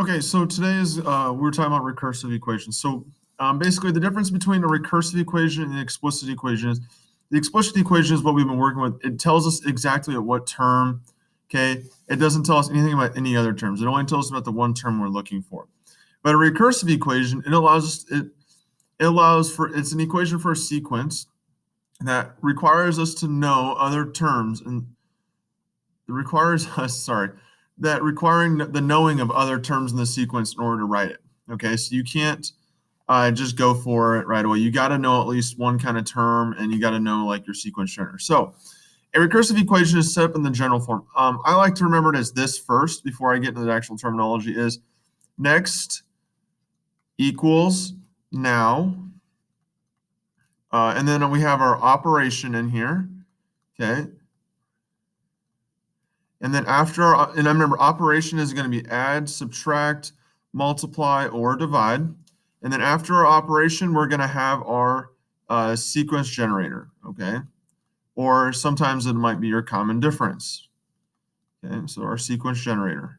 Okay, so today is we're talking about recursive equations. So basically, the difference between a recursive equation and the explicit equation is the explicit equation is what we've been working with. It tells us exactly at what term. Okay, it doesn't tell us anything about any other terms. It only tells us about the one term we're looking for. But a recursive equation, it allows for it's an equation for a sequence that requires us to know other terms and it requires us, that requiring the knowing of other terms in the sequence in order to write it. Okay, so you can't just go for it right away. You got to know at least one kind of term, and you got to know like your sequence generator. So a recursive equation is set up in the general form. I like to remember it as this first before I get into the actual terminology is next equals now. And then we have our operation in here. Okay. And then and I remember operation is going to be add, subtract, multiply, or divide. And then after our operation, we're going to have our sequence generator, okay? Or sometimes it might be your common difference. Okay, so our sequence generator.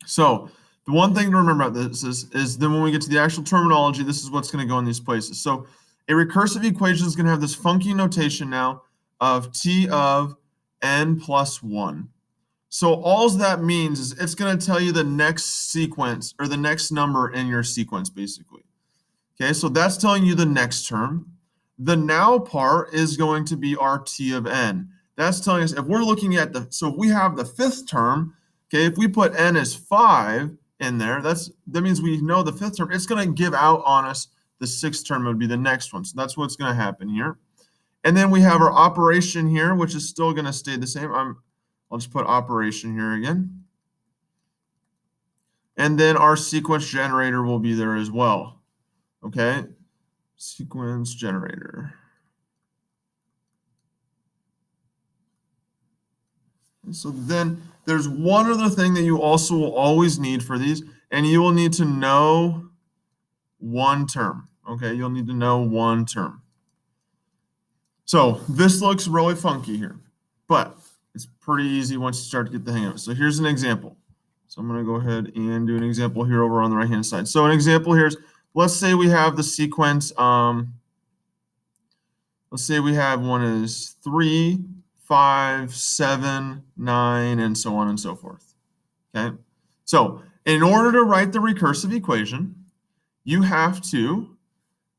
So the one thing to remember about this is then when we get to the actual terminology, this is what's going to go in these places. So a recursive equation is going to have this funky notation now of T of n plus 1. So all that means is it's going to tell you the next sequence or the next number in your sequence, basically. Okay, so that's telling you the next term. The now part is going to be our T of n. That's telling us if we're looking at so if we have the fifth term, okay, if we put n as 5 in there, that means we know the fifth term. It's going to give out on us the sixth term would be the next one. So that's what's going to happen here. And then we have our operation here, which is still going to stay the same. I'll just put operation here again. And then our sequence generator will be there as well. Okay, sequence generator. And so then there's one other thing that you also will always need for these, and you will need to know one term. Okay, you'll need to know one term. So this looks really funky here, but it's pretty easy once you start to get the hang of it. So here's an example. So I'm going to go ahead and do an example here over on the right-hand side. So an example here is, let's say we have the sequence. Let's say we have one is 3, 5, 7, 9, and so on and so forth. Okay. So in order to write the recursive equation, you have to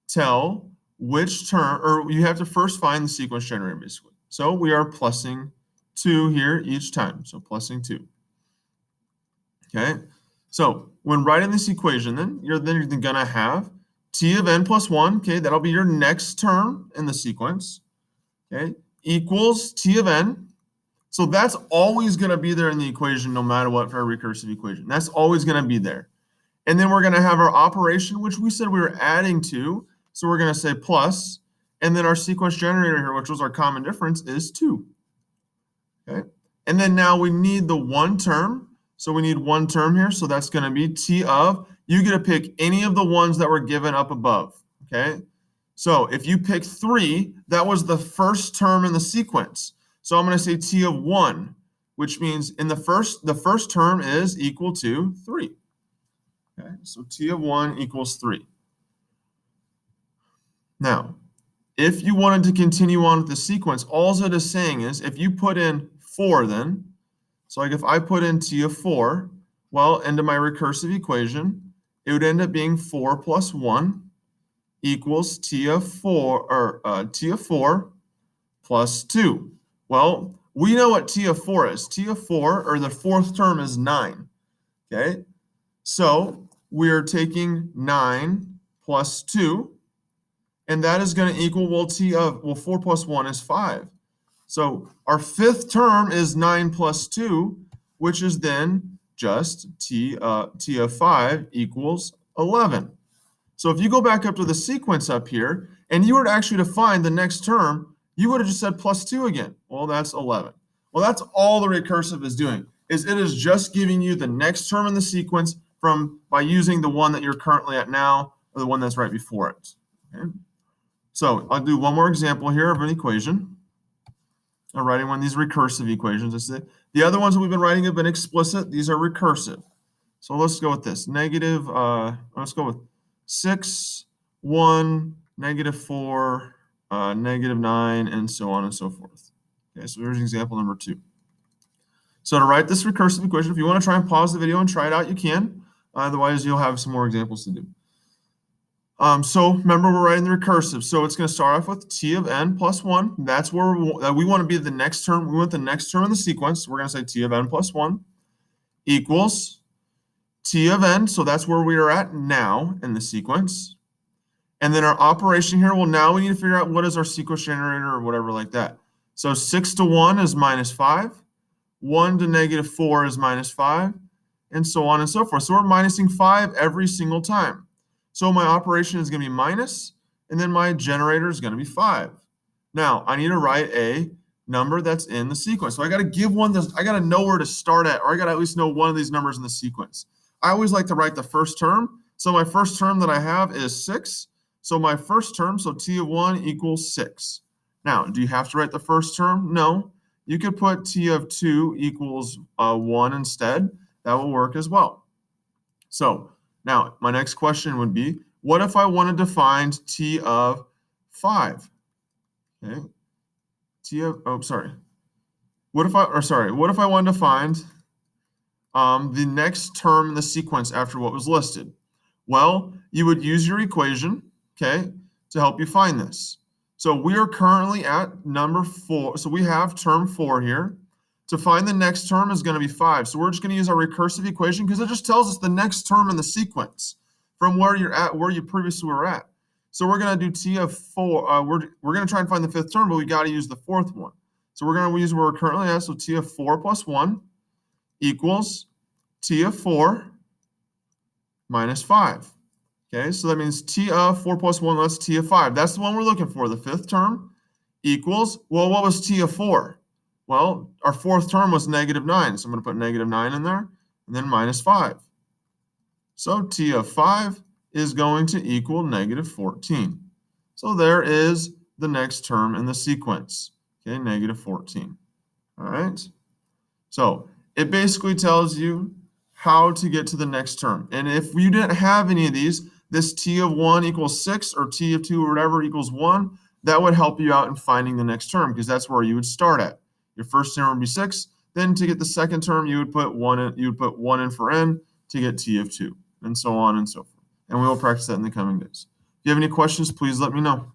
tell which term, or you have to first find the sequence generator, basically. So we are plussing 2 here each time. So plussing 2. Okay. So when writing this equation, then you're going to have T of n plus 1. Okay, that'll be your next term in the sequence. Okay, equals T of n. So that's always going to be there in the equation, no matter what, for a recursive equation. That's always going to be there. And then we're going to have our operation, which we said we were adding to. So we're going to say plus, and then our sequence generator here, which was our common difference, is 2. Okay, and then now we need the one term. So we need one term here. So that's going to be T of, you get to pick any of the ones that were given up above. Okay, so if you pick 3, that was the first term in the sequence. So I'm going to say T of 1, which means in the first term is equal to 3. Okay, so T of 1 equals 3. Now, if you wanted to continue on with the sequence, all it is saying is if you put in 4 then, so like if I put in T of 4, well, into my recursive equation, it would end up being 4 plus 1 equals T of 4, or T of 4 plus 2. Well, we know what T of 4 is. T of 4, or the fourth term, is 9. Okay, so we're taking 9 plus 2, and that is going to equal, 4 plus 1 is 5. So our fifth term is 9 plus 2, which is then just T of 5 equals 11. So if you go back up to the sequence up here, and you were actually to find the next term, you would have just said plus 2 again. Well, that's 11. Well, that's all the recursive is doing, is it is just giving you the next term in the sequence by using the one that you're currently at now, or the one that's right before it. Okay? So I'll do one more example here of an equation. I'm writing one of these recursive equations. The other ones that we've been writing have been explicit. These are recursive. So let's go with this. Let's go with 6, 1, -4, -9, and so on and so forth. Okay, so here's example number 2. So to write this recursive equation, if you want to try and pause the video and try it out, you can. Otherwise, you'll have some more examples to do. So remember, we're writing the recursive. So it's going to start off with t of n plus 1. That's where we want to be the next term. We want the next term in the sequence. We're going to say t of n plus 1 equals t of n. So that's where we are at now in the sequence. And then our operation here, well, now we need to figure out what is our sequence generator or whatever like that. So 6 to 1 is -5. 1 to -4 is -5, and so on and so forth. So we're minusing 5 every single time. So my operation is going to be minus, and then my generator is going to be 5. Now, I need to write a number that's in the sequence. So I got to give one this, I got to know where to start at, or I got to at least know one of these numbers in the sequence. I always like to write the first term. So my first term that I have is 6. So my first term, so t of 1 equals 6. Now, do you have to write the first term? No. You could put t of 2 equals 1 instead. That will work as well. So now my next question would be, what if I wanted to find t of 5? Okay. What if I wanted to find the next term in the sequence after what was listed? Well, you would use your equation, okay, to help you find this. So we are currently at number 4. So we have term 4 here. To find the next term is going to be 5. So we're just going to use our recursive equation because it just tells us the next term in the sequence from where you're at, where you previously were at. So we're going to do t of 4. We're going to try and find the 5th term, but we got to use the 4th one. So we're going to use where we're currently at. So t of 4 plus 1 equals t of 4 minus 5. Okay, so that means t of 4 plus 1, that's t of 5. That's the one we're looking for. The 5th term equals, well, what was t of 4? Well, our 4th term was -9. So I'm going to put -9 in there, and then minus 5. So t of 5 is going to equal -14. So there is the next term in the sequence. Okay, -14. All right. So it basically tells you how to get to the next term. And if you didn't have any of these, this t of 1 equals 6 or t of 2 or whatever equals 1, that would help you out in finding the next term because that's where you would start at. Your first term would be 6. Then to get the second term, you would put 1 in, for n to get t of 2, and so on and so forth. And we will practice that in the coming days. If you have any questions, please let me know.